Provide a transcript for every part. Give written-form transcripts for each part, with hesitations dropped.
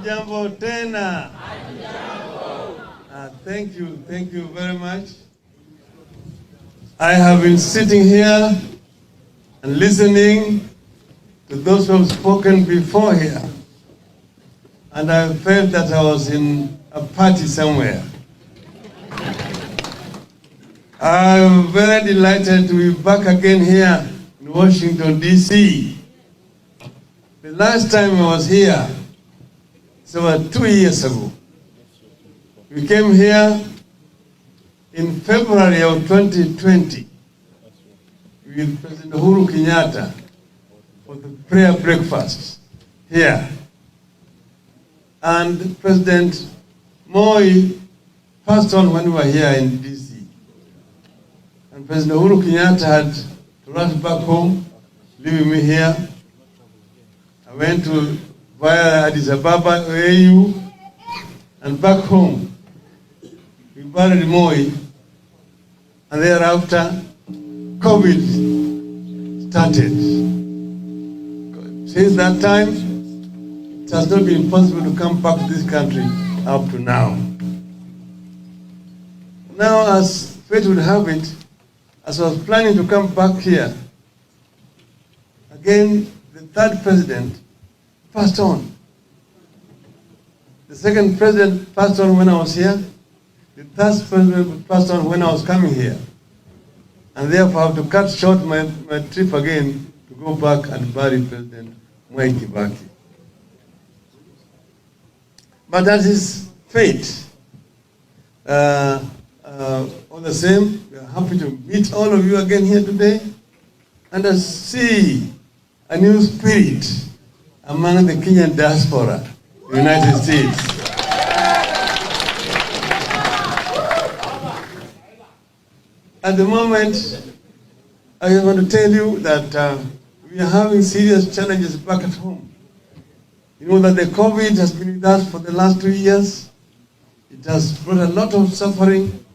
Hamjambo tena. Thank you very much. I have been sitting here and listening to those who have spoken before here, and I felt that I was in a party somewhere. I'm very delighted to be back again here in Washington, D.C. The last time I was here, so about 2 years ago. We came here in February of 2020 with President Uhuru Kenyatta for the prayer breakfast here. And President Moi passed on when we were here in DC. And President Uhuru Kenyatta had to rush back home, leaving me here. I went to via Addis Ababa, AU, and back home. We buried Moi, and thereafter, COVID started. Since that time, it has not been possible to come back to this country up to now. Now, as fate would have it, as I was planning to come back here, again, the third president passed on. The second president passed on when I was here. The third president passed on when I was coming here. And therefore I have to cut short my trip again to go back and bury President Mwai Kibaki. But that is fate. All the same, we are happy to meet all of you again here today and to see a new spirit among the Kenyan diaspora in the United States. At the moment, I want to tell you that we are having serious challenges back at home. You know that the COVID has been with us for the last 2 years. It has brought a lot of suffering,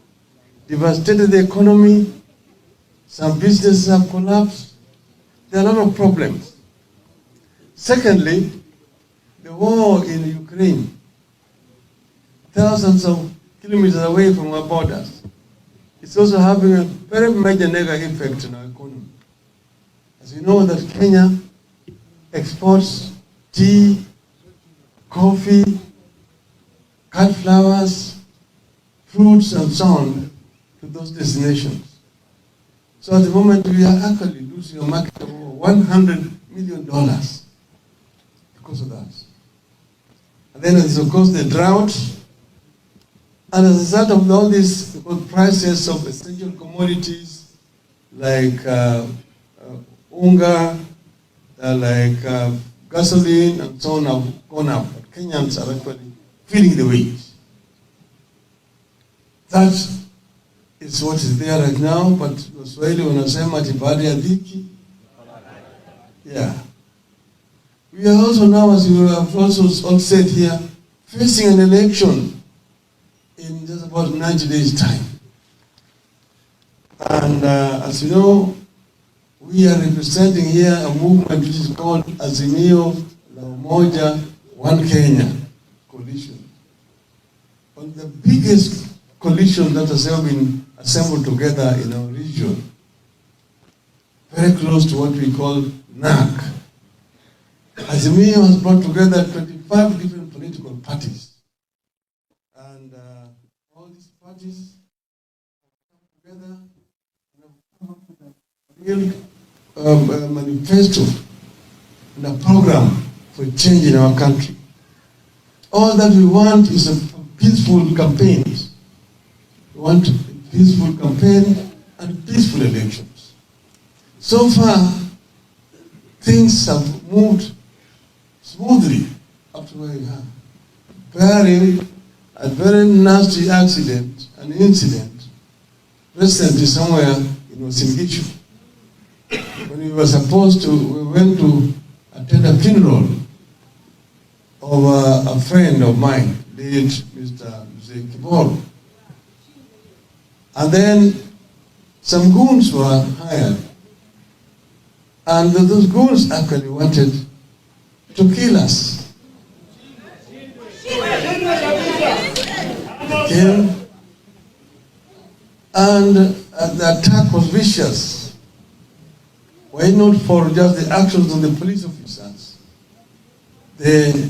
devastated the economy. Some businesses have collapsed. There are a lot of problems. Secondly, the war in Ukraine, thousands of kilometers away from our borders, it's also having a very major negative effect on our economy. As you know that Kenya exports tea, coffee, cut flowers, fruits, and so on to those destinations. So at the moment, we are actually losing a market of over $100 million because of that. And then there's, of course, the drought. And as a result of all these prices of essential commodities like unga, like gasoline, and so on have gone up. But Kenyans are actually feeling the weight. That is what is there right now, but Waswahili wanasema ati baada ya dhiki. Yeah. We are also now, as you have also all said here, facing an election in just about 90 days' time. And as you know, we are representing here a movement which is called Azimio la Umoja One Kenya coalition. One of the biggest coalition that has ever been assembled together in our region, very close to what we call NAC. Azimio has brought together 25 different political parties. And all these parties have come together and have come up with a real manifesto and a program for change in our country. All that we want is a peaceful campaigns. We want a peaceful campaign and peaceful elections. So far, things have moved smoothly up to where we are. Barring a very nasty accident, an incident, recently somewhere in Wasingishu. When we went to attend a funeral of a friend of mine, late Mr. Kibor. And then some goons were hired. And those goons actually wanted to kill us. They came, and the attack was vicious. Why not for just the actions of the police officers? The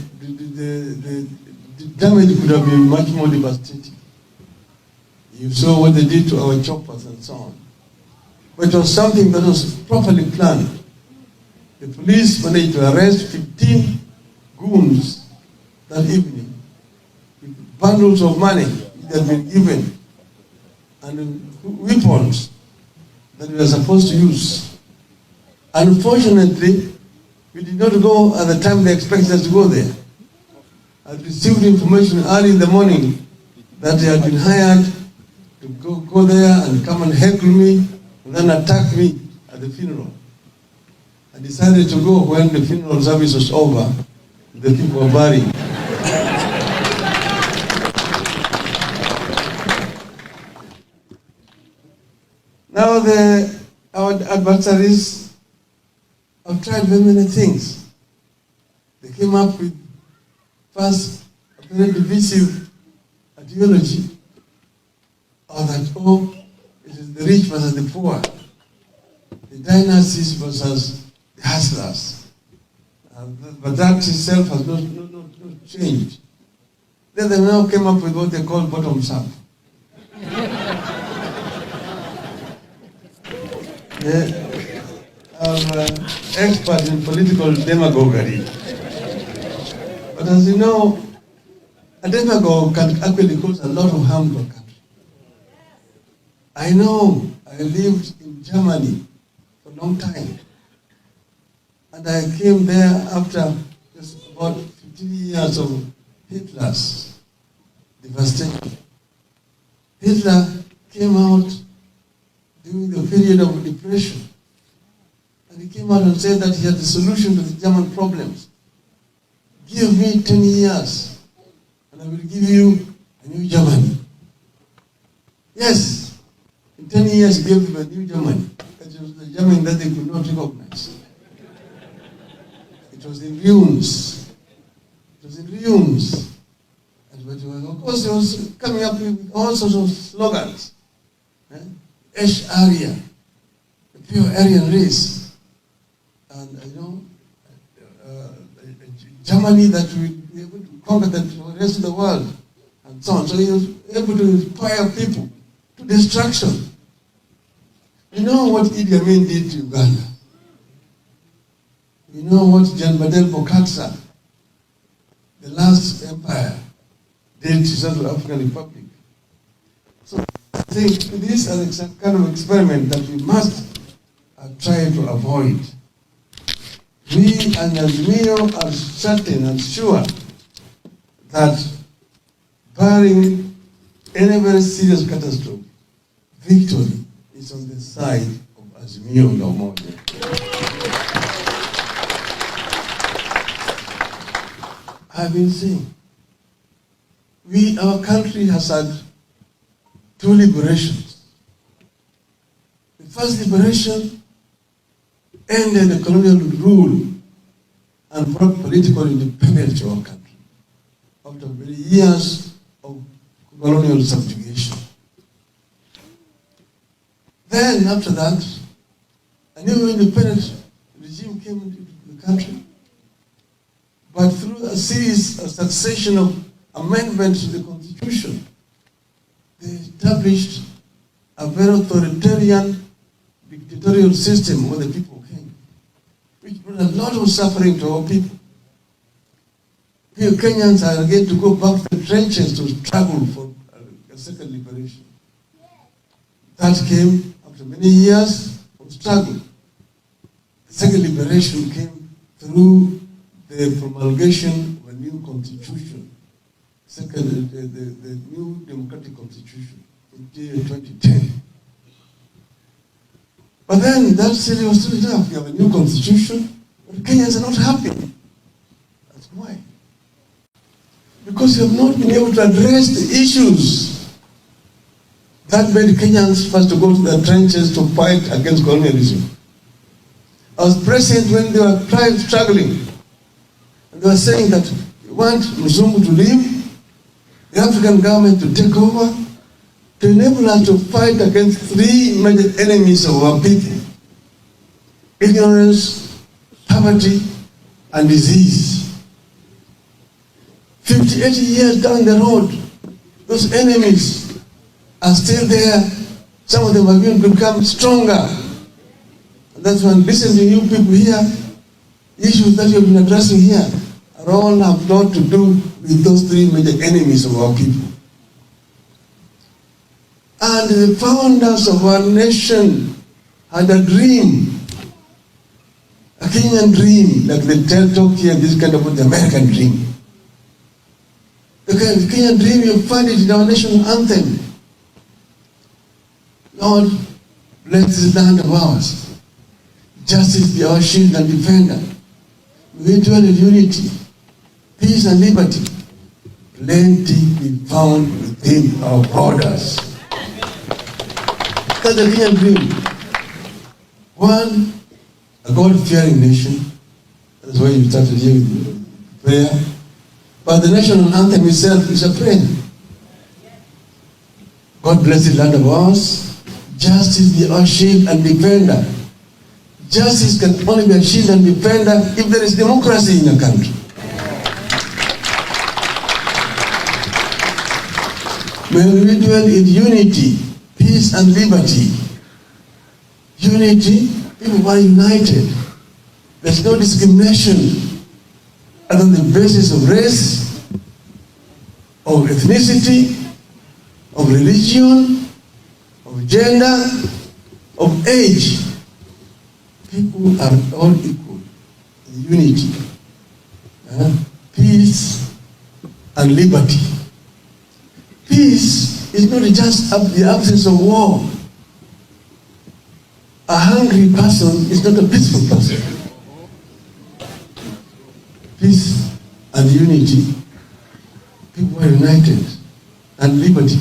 damage could have been much more devastating. You saw what they did to our choppers and so on. But it was something that was properly planned. The police managed to arrest 15 goons that evening with bundles of money that had been given and weapons that we were supposed to use. Unfortunately, we did not go at the time they expected us to go there. I received information early in the morning that they had been hired to go there and come and heckle me and then attack me at the funeral. I decided to go when the funeral service was over. The people were burying. Now our adversaries have tried very many things. They came up with first a very divisive ideology, or that, it is the rich versus the poor, the dynasties versus the hustlers. But that itself has not changed. Then they now came up with what they call bottoms up. I'm expert in political demagoguery. But as you know, a demagogue can actually cause a lot of harm to a country. I know, I lived in Germany for a long time. And I came there after just about 15 years of Hitler's devastation. Hitler came out during the period of depression. And he came out and said that he had the solution to the German problems. Give me 10 years, and I will give you a new Germany. Yes, in 10 years he gave them a new Germany. That was the Germany that they could not recognize. It was in ruins. It was in ruins. And of course, it was coming up with all sorts of slogans. Ash area, the pure Aryan race. And Germany that will be able to conquer the rest of the world, and so on. So he was able to inspire people to destruction. You know what Idi Amin did to Uganda? You know what Jan Badel Bokassa, the last empire, did to Central African Republic? So I think this is a kind of experiment that we must try to avoid. We and Azimio are certain and sure that barring any very serious catastrophe, victory is on the side of Azimio la Umoja. I've been saying, our country has had two liberations. The first liberation ended the colonial rule and brought political independence to our country after many years of colonial subjugation. Then, after that, a new independent regime came into the country, but through a succession of amendments to the Constitution, they established a very authoritarian dictatorial system where the people came, which brought a lot of suffering to our people. Here, Kenyans are again to go back to the trenches to struggle for a second liberation. That came after many years of struggle. The second liberation came through the promulgation of a new constitution, the new democratic constitution in 2010. But then that still was still enough. We have a new constitution, but Kenyans are not happy. That's why. Because you have not been able to address the issues that made Kenyans first to go to the trenches to fight against colonialism. I was present when they were struggling. And they were saying that we want Mzungu to leave, the African government to take over, to enable us to fight against three major enemies of our people: ignorance, poverty, and disease. 58 years down the road, those enemies are still there. Some of them have even become stronger. And that's when, listen to you people here, issues that you've been addressing here are all have got to do with those three major enemies of our people. And the founders of our nation had a dream, a Kenyan dream, like they talk here, this kind of the American dream. The Kenyan dream, you find it in our national anthem. Lord, bless this land of ours. Justice be our shield and defender. We dwell in unity, peace and liberty. Plenty be found within our borders. That's the Kenyan dream. One, a God-fearing nation. That's why you started here with prayer. But the national anthem itself is a prayer. God bless the land of ours. Justice be our shield and defender. Justice can only be a shield and defender if there is democracy in a country. When we dwell in unity, peace and liberty. Unity, people are united. There's no discrimination on the basis of race, of ethnicity, of religion, of gender, of age. People are all equal in unity, peace and liberty. Peace is not just the absence of war. A hungry person is not a peaceful person. Peace and unity, people are united, and liberty.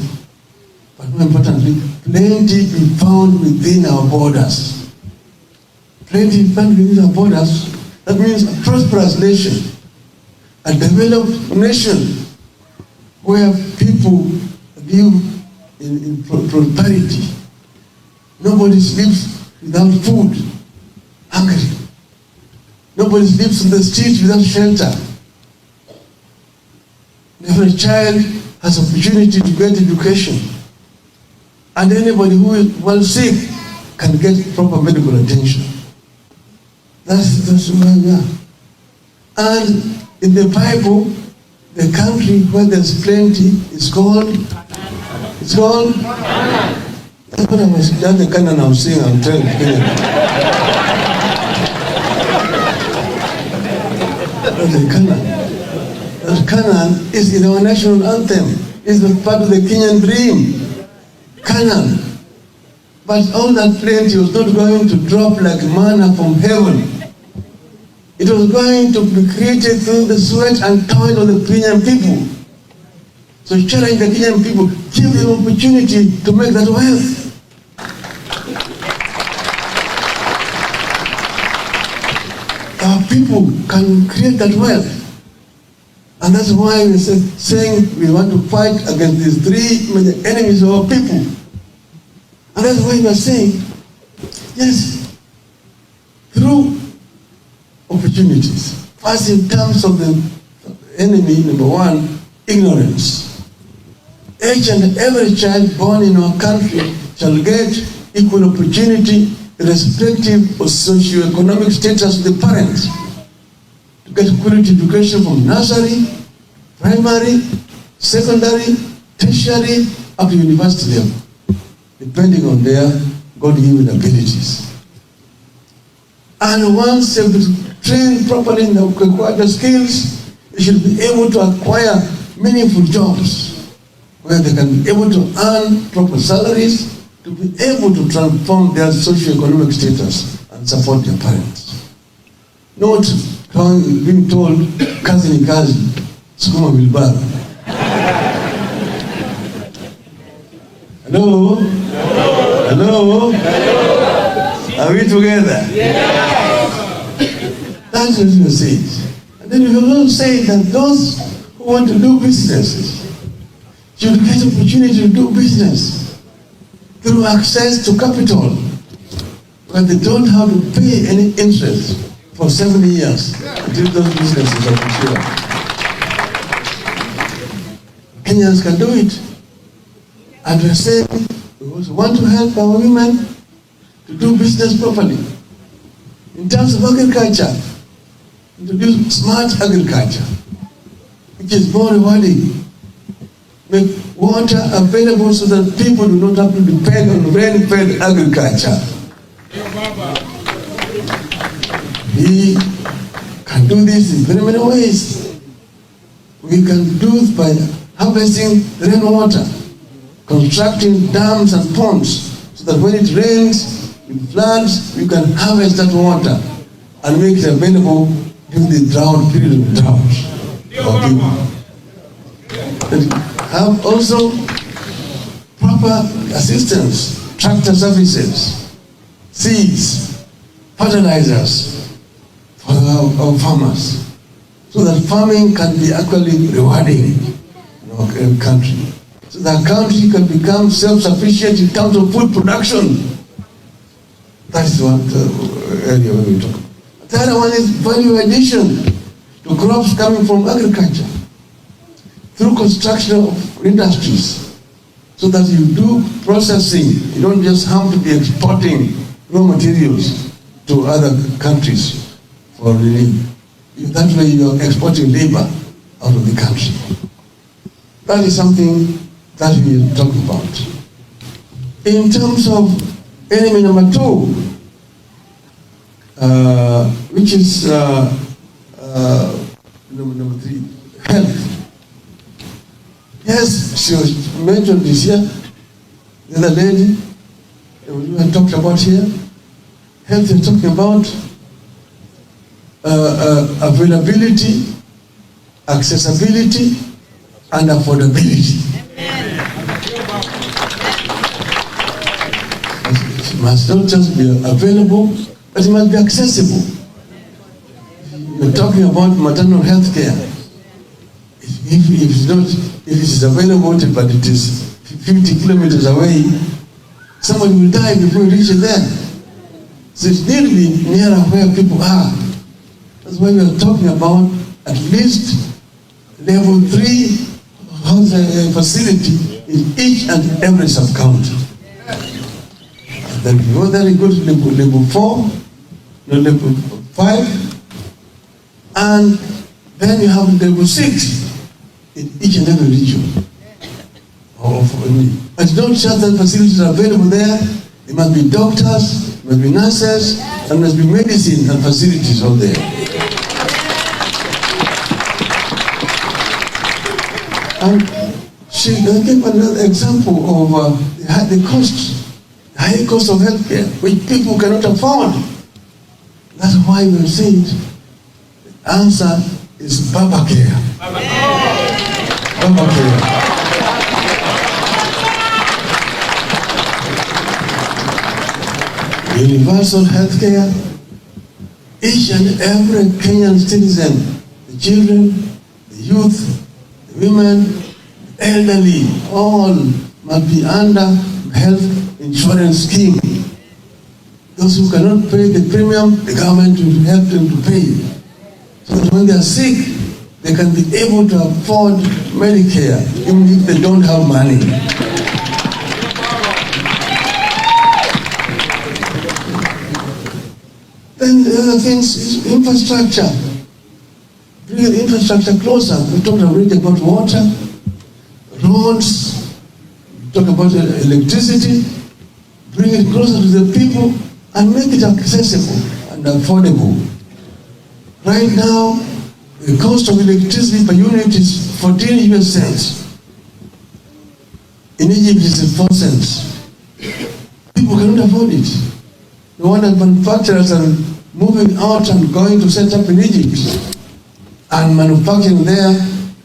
But more importantly, plenty be found within our borders. Plenty be found within our borders That means a prosperous nation, a developed nation, where people live in prosperity. Nobody sleeps without food, hungry. Nobody sleeps in the streets without shelter. Every child has opportunity to get education. And anybody who is well sick can get proper medical attention. That's where we are. And in the Bible, the country where there's plenty is called, that's what I was, that's the Canaan I was saying, I'm telling Kenyans. That's the Canaan. That Canaan is in our national anthem. It's part of the Kenyan dream. Canaan. But all that plenty was not going to drop like manna from heaven. It was going to be created through the sweat and toil of the Kenyan people. So challenge the Kenyan people, give them opportunity to make that wealth. Our people can create that wealth. And that's why we're saying we want to fight against these three major enemies of our people. And that's why we're saying, yes, through opportunities. First, in terms of the enemy, number one, ignorance. Each and every child born in our country shall get equal opportunity irrespective of socio-economic status of the parents. To get quality education from nursery, primary, secondary, tertiary, up to university level, depending on their God-given abilities. And once they've been trained properly in the acquired skills, they should be able to acquire meaningful jobs where they can be able to earn proper salaries to be able to transform their socio-economic status and support their parents. Not being told, kazi ni kazi, sukuma wilbara. Hello? Hello? Are we together? Yes. That's what you say. And then you also say that those who want to do businesses should get opportunity to do business through access to capital, but they don't have to pay any interest for 7 years until those businesses are mature. Kenyans can do it. And we're saying we also want to help our women to do business properly. In terms of agriculture, introduce smart agriculture, which is more rewarding. Make water available so that people do not have to depend on rain-fed agriculture. We can do this in very many ways. We can do it by harvesting rainwater, constructing dams and ponds, so that when it rains, it floods, we can harvest that water and make it available during the drought, period of drought for people. And have also proper assistance, tractor services, seeds, fertilizers for our farmers, so that farming can be actually rewarding in our country. So that country can become self-sufficient in terms of food production. That is what area we talk about. The other one is value addition to crops coming from agriculture through construction of industries, so that you do processing. You don't just have to be exporting raw materials to other countries for relief. That way you are exporting labor out of the country. That is something that we talk about. In terms of enemy number 2, which is number 3, health. Yes, she was mentioned this here. The other lady we had talked about here. Health is talking about availability, accessibility, and affordability. It must not just be available, but it must be accessible. we're talking about maternal health care. If it is available, but it is 50 kilometers away, somebody will die before you reach it there. So it needs to be nearer where people are. That's why we are talking about at least level 3 house facility in each and every sub-county. Then before that you go to level 4, no, level 5, and then you have level 6 in each and every region. And don't just that facilities are available there. There must be doctors, there must be nurses, and there must be medicine and facilities all there. And she gave another example of the high cost of healthcare, which people cannot afford. That's why we said the answer is Baba Care. Baba Care. Universal health care. Each and every Kenyan citizen, the children, the youth, the women, the elderly, all must be under health insurance scheme. Those who cannot pay the premium, the government will help them to pay. So that when they are sick, they can be able to afford Medicare, even if they don't have money. Then the other things is infrastructure. Bring the infrastructure closer. We talked already about water, roads, we talk about electricity. Bring it closer to the people and make it accessible and affordable. Right now, the cost of electricity per unit is 14 US cents. In Egypt, it's 4 cents. People cannot afford it. No wonder manufacturers are moving out and going to set up in Egypt and manufacturing there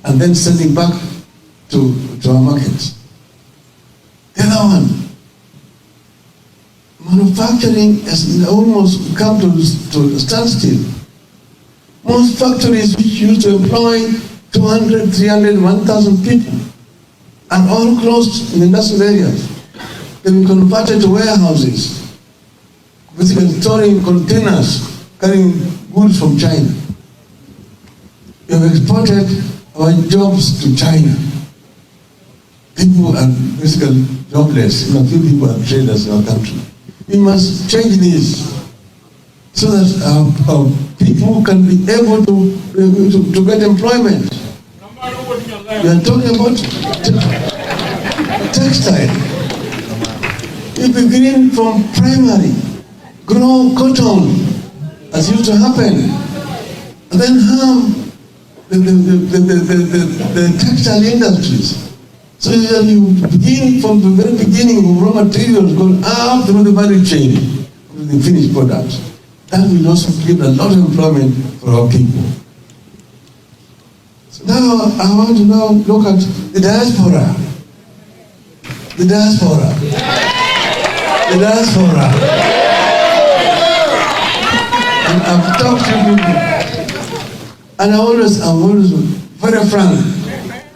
and then sending back to our markets. The other one, manufacturing has almost come to a standstill. Most factories which used to employ 200, 300, 1,000 people are all closed in industrial areas. They've been converted to warehouses, basically storing containers, carrying goods from China. We have exported our jobs to China. People are basically jobless. A few people are traders in our country. We must change this so that our people can be able to get employment. We are talking about textile. We begin from primary, grow cotton, as used to happen, and then have the textile industries. So you begin from the very beginning of raw materials, going up through the value chain to the finished product. That will also give a lot of employment for our people. So now I want to now look at the diaspora. The diaspora. The diaspora. And I've talked to people, and I'm always very frank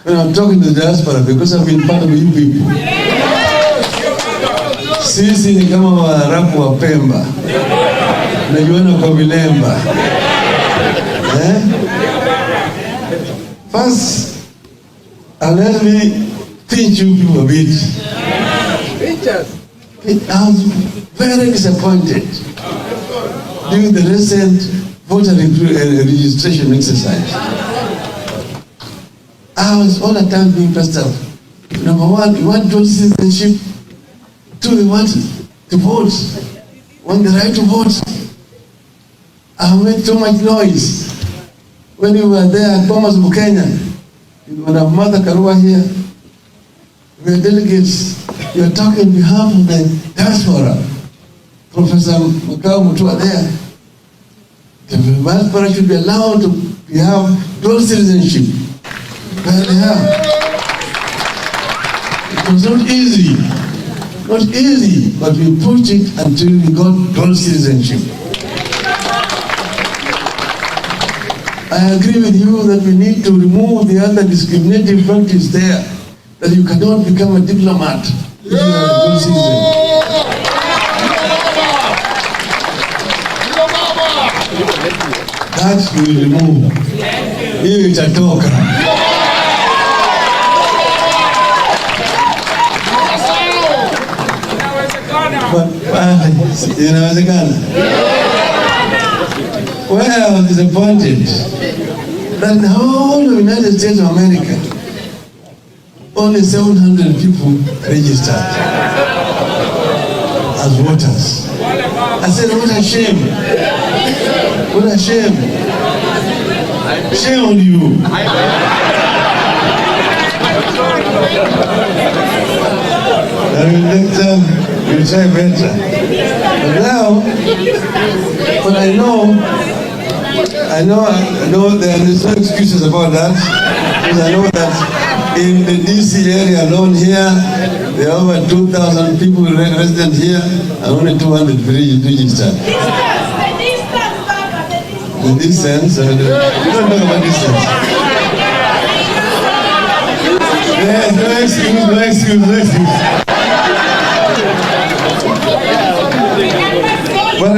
when I'm talking to the diaspora, because I've been part of you people. Sisi ni kama Waarabu wa Pemba, najuana kwa vilemba. First, let me teach you people a bit. I was very disappointed during the recent voter registration exercise. I was all the time being pressed up. Number one, we want dual citizenship. Two, we want to vote. Want the right to vote. I made too much noise when we were there at Bomas Bukenya. When our mother Karua here, we were delegates. We were talking on behalf of the diaspora. Professor Makau Mutua there. The diaspora should be allowed to have dual citizenship. Well, yeah. It was not easy, but we pushed it until we got dual citizenship. I agree with you that we need to remove the other discriminating practice there, that you cannot become a diplomat if you are a good citizen. That we will remove. Hiyo itatoka. Inawezekana. Where I was disappointed that the whole of the United States of America, only 700 people registered as voters. I said, what a shame. What a shame. Shame on you. Next time, we'll try better. But now, but I know there are no excuses about that, because I know that in the DC area alone here, there are over 2,000 people resident here, and only 200 registered. The distance, we don't talk about distance. Yes, no excuse. But I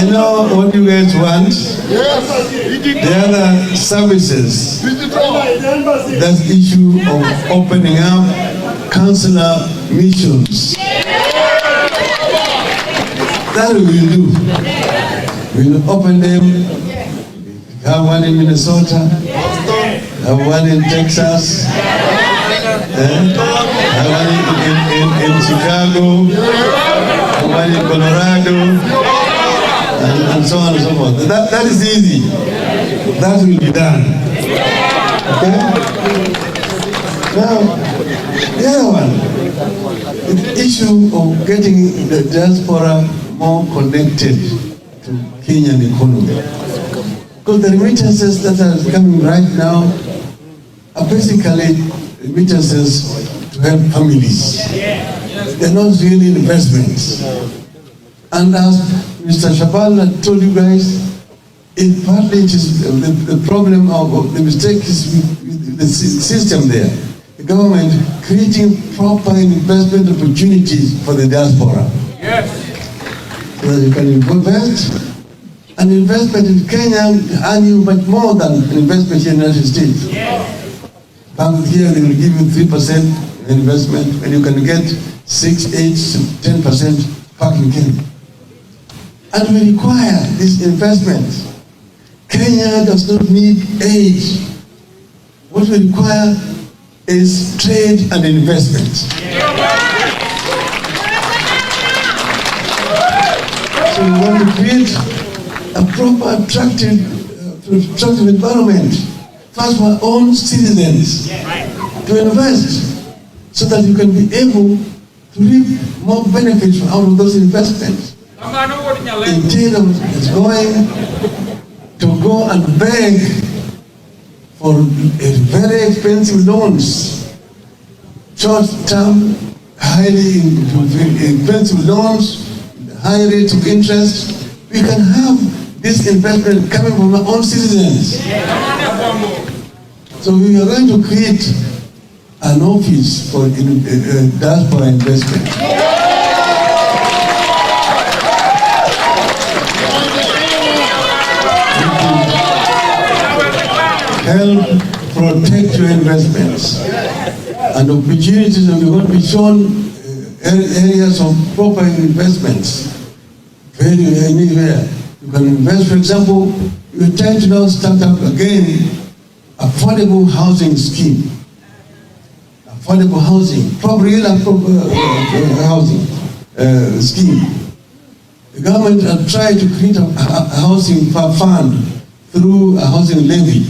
know what you guys want. The other services. That issue of opening up consular missions. That we will do. We will open them. We have one in Minnesota. Have one in Texas. Have one in Chicago. Have one in Colorado. And so on and so forth. That is easy. That will be done. Okay? Now, the other one, the issue of getting the diaspora more connected to Kenyan economy. Because the remittances that are coming right now are basically remittances to help families. They're not really investments. And as Mr. Shabal told you guys, it partly is the problem of the mistake is with the system there. The government creating proper investment opportunities for the diaspora. Yes. So that you can invest. An investment in Kenya earn you much more than an investment here in the United States. Yes. Bank here, they will give you 3% investment, and you can get 6, 8, 10% back in Kenya. And we require this investment. Kenya does not need aid. What we require is trade and investment. So we want to create a proper, attractive environment first for our own citizens to invest, so that you can be able to reap more benefits out of those investments. Instead of going to go and beg for very expensive loans, short-term, highly expensive loans, high rates of interest, we can have this investment coming from our own citizens. So we are going to create an office for diaspora investment. Help protect your investments and opportunities, and we want to be shown areas of proper investments. Anywhere you can invest. For example, we are trying to now start up again affordable housing scheme. Affordable housing, housing scheme. The government has tried to create a housing fund through a housing levy.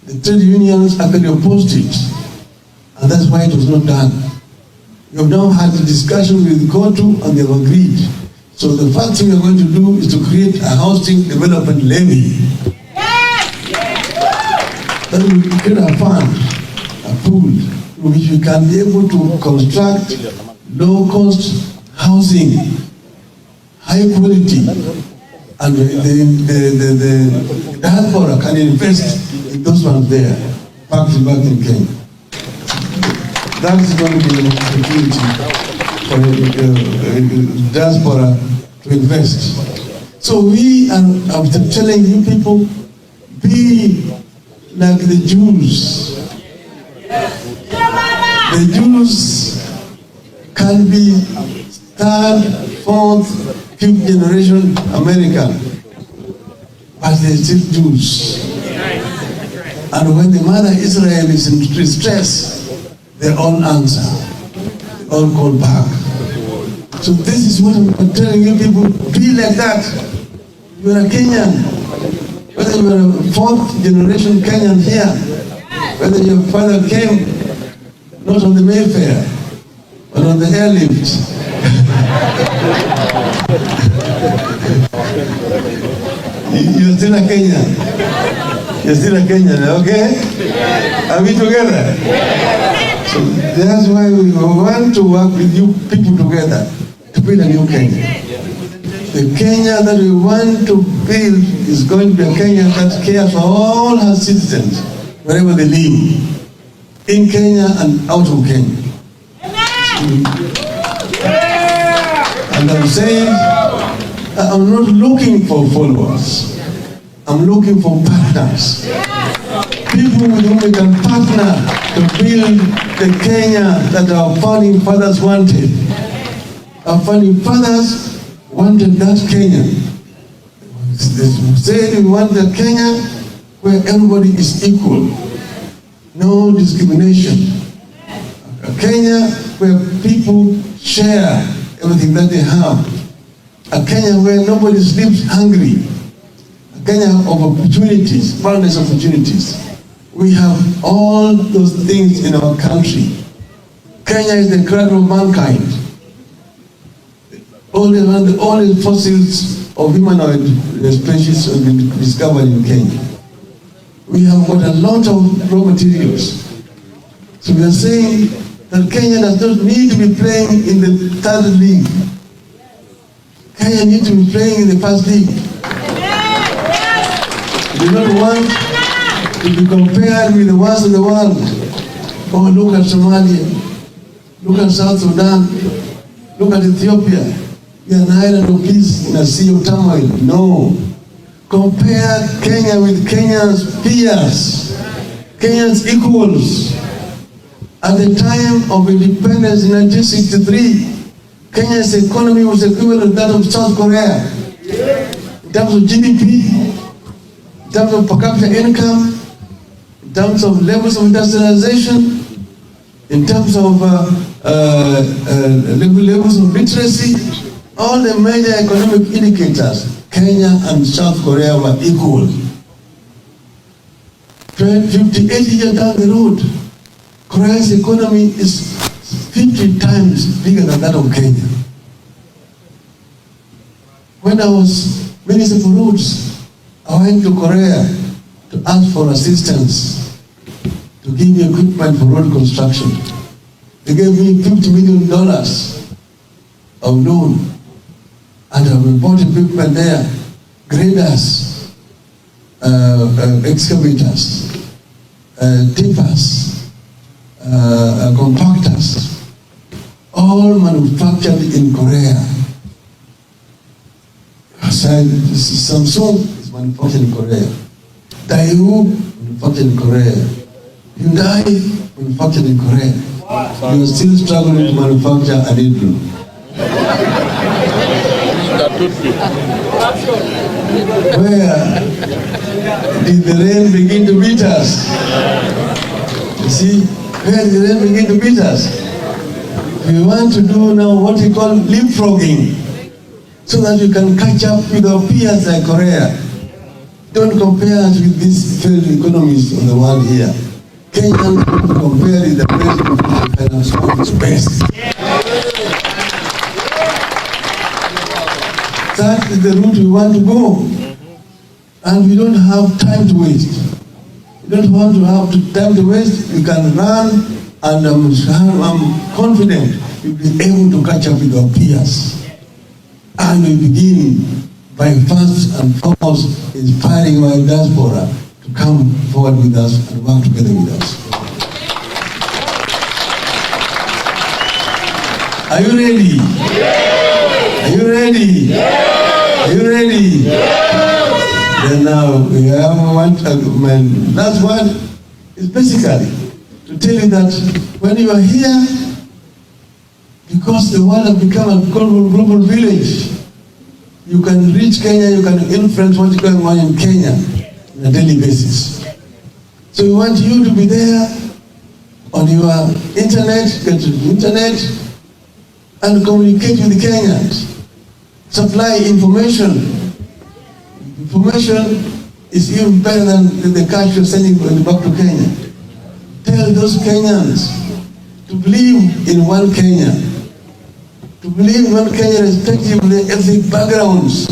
The trade unions actually opposed it, and that's why it was not done. We have now had a discussion with the court and they have agreed. So the first thing we are going to do is to create a housing development levy. Then we create a fund, a pool, in which we can be able to construct low-cost housing, high quality, and the diaspora can invest in those ones there, back in Kenya. That is going to be an opportunity for the diaspora to invest. So I'm telling you people, be like the Jews. The Jews can be third, fourth, fifth generation American, but they're still Jews. And when the mother Israel is in distress, they all answer, they all call back. So this is what I'm telling you people, be like that. You're a Kenyan, whether you're a fourth generation Kenyan here, whether your father came not on the Mayfair, but on the airlift. You're still a Kenyan. You're still a Kenyan, okay? Are we together? So that's why we want to work with you people together to build a new Kenya. The Kenya that we want to build is going to be a Kenya that cares for all her citizens, wherever they live, in Kenya and out of Kenya. And I'm saying, I'm not looking for followers. I'm looking for partners. People with whom we can partner to build the Kenya that our founding fathers wanted. Our founding fathers wanted that Kenya. They said we want the Kenya where everybody is equal. No discrimination. A Kenya where people share everything that they have. A Kenya where nobody sleeps hungry. A Kenya of opportunities, boundless opportunities. We have all those things in our country. Kenya is the cradle of mankind. All the fossils of humanoid species have been discovered in Kenya. We have got a lot of raw materials. So we are saying that Kenya does not need to be playing in the third league. Kenya needs to be playing in the first league. We do not want to be compared with the worst in the world. Oh, look at Somalia. Look at South Sudan. Look at Ethiopia. We are an island of peace in a sea of turmoil. No. Compare Kenya with Kenya's peers, Kenya's equals. At the time of independence in 1963, Kenya's economy was equivalent to that of South Korea. In terms of GDP, in terms of per capita income, in terms of levels of industrialization, in terms of levels of literacy, all the major economic indicators, Kenya and South Korea were equal. 58 years down the road, Korea's economy is 50 times bigger than that of Kenya. When I was Minister for Roads, I went to Korea to ask for assistance to give me equipment for road construction. They gave me $50 million of loan. And I bought equipment there, graders, excavators, tippers, compactors, all manufactured in Korea. Samsung is manufactured in Korea. Daewoo manufactured in Korea. Hyundai manufactured in Korea. You are still struggling to manufacture a Adidlu. Where did the rain begin to beat us? You see, where did the rain begin to beat us? We want to do now what we call leapfrogging, so that we can catch up with our peers like Korea. Don't compare us with these failed economies of the world here. Kenyans compare with the best of the best. That is the route we want to go. And we don't have time to waste. We don't want to have time to waste. We can run, and I'm confident we'll be able to catch up with our peers. And we begin by first and foremost inspiring our diaspora to come forward with us and work together with us. Are you ready? Yeah. Are you ready? Yeah. Are you ready? Yeah. Then now we have my last word is basically to tell you that when you are here, because the world has become a global village, you can reach Kenya, you can influence what's going on in Kenya on a daily basis. So we want you to be there on your internet, get to the internet, and communicate with the Kenyans. Supply information. Information is even better than the cash you're sending back to Kenya. Tell those Kenyans to believe in one Kenya. To believe in one Kenya irrespective of their ethnic backgrounds.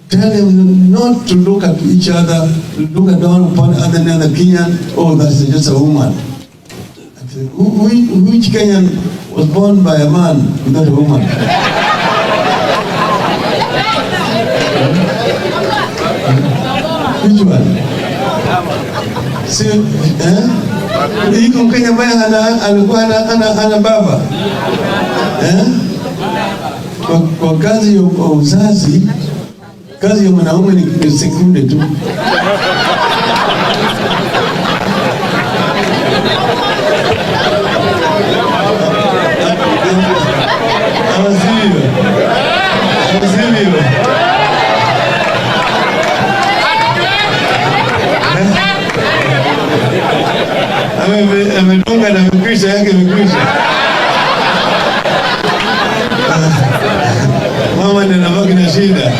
Tell them not to look at each other, to look down upon another Kenyan, oh, that's just a woman. Which Kenyan was born by a man without a woman? Which one? See, iko Mkenya ambaye alikuwa ana baba. Kwa kazi ya uzazi, kazi ya mwanaume ni sekunde tu. Amedunga na mkwisha yake mkwisha. Mama ndiye anabaki na shida.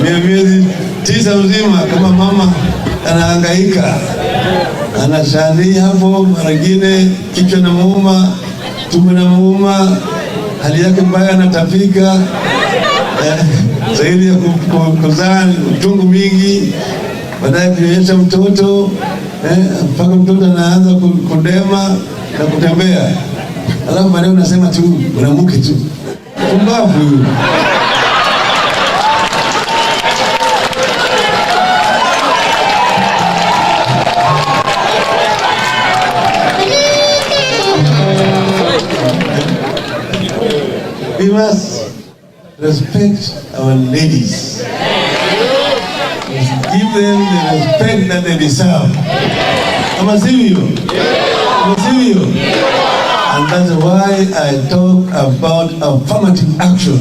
Miezi 9 mzima kama mama anahangaika. Anashania hapo, mara nyingine kichwa na muuma, tumbo na muuma, hali yake mbaya, anatapika. Zaidi ya kuzaa utungu mingi, baadaye kunyonyesha mtoto, mpaka mtoto anaanza kudema na kutembea. Alafu baadaye unasema tu unamuke tu. Pumbavu. We must respect our ladies. Give them the respect that they deserve. And that's why I talk about affirmative action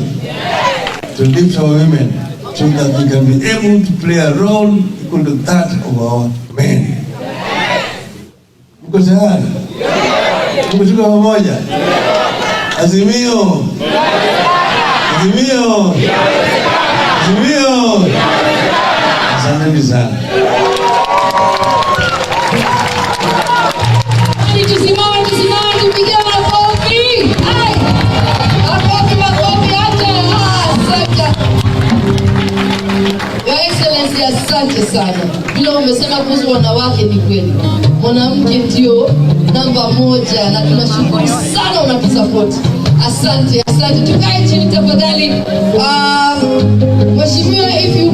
to lift our women so that we can be able to play a role equal to that of our men. Mko tayari? Mko tuko pamoja? Azimio! Azimio! Azimio! Asante sana. Tusimame tupige makofi. Makofi hata. Your Excellency, asante sana. Bila umesema kuhusu wanawake ni kweli. Mwanamke ndio namba 1 na tunashukuru sana unatusupport. Asante. Tukae chini tafadhali. Mheshimiwa, if you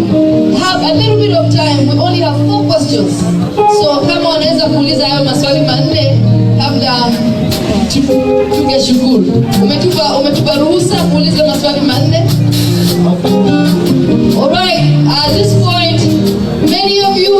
have a little bit of time, we only have 4 questions. So kama unaweza kuuliza hayo maswali manne kabla tungeshukuru. Umetupa ruhusa kuuliza maswali manne. All right, at this point many of you